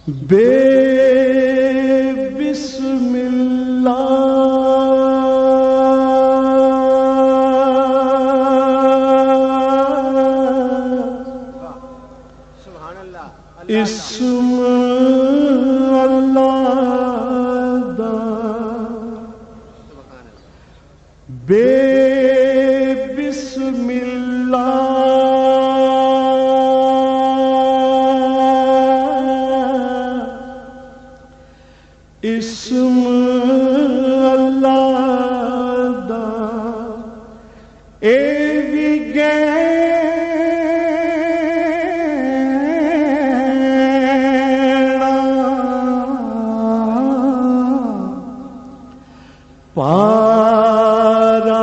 بے بسم اللہ اسم اللہ دا بے بسم اللہ اسم اللہ دا اے بھی پارا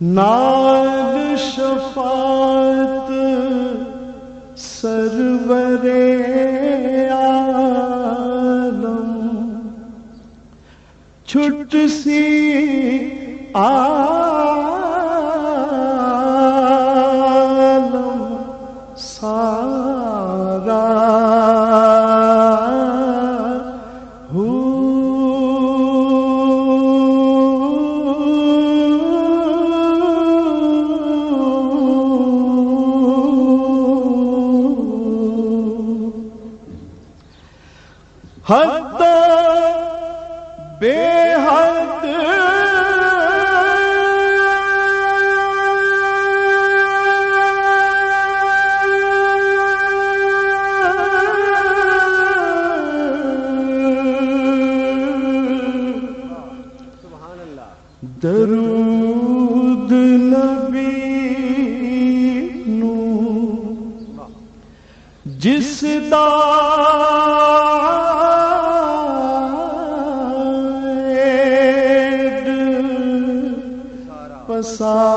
نال شفاعت سرور عالم چھٹ سی عالم سارا حد بے حد درود نبی نو جس دا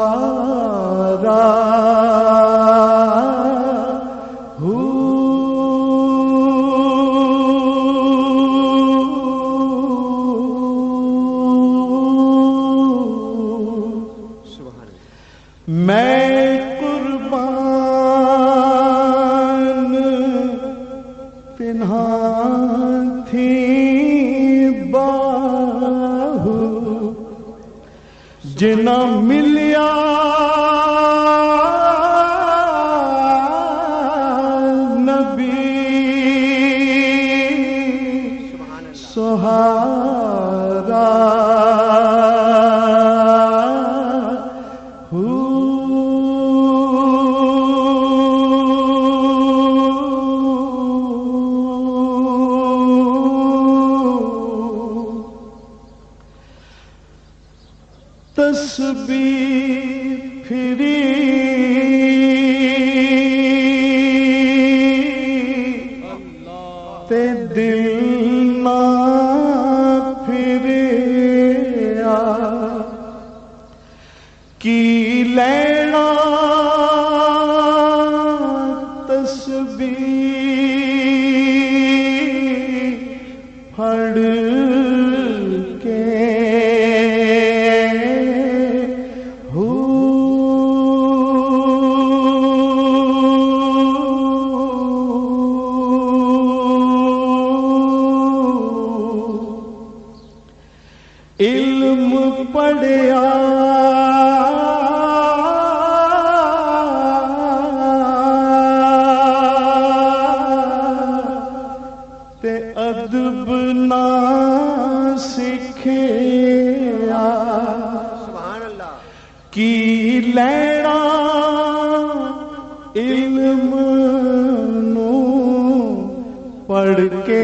پسارا میں قربان پنہان تھی باہو جنا ملیا نبی سہارا تسبیح پھری تے دل نہ پھریا کی لینا تسبیح پھڑ کے علم پڑھیا تے ادب نہ سکھیا کی لینا علم نو پڑھ کے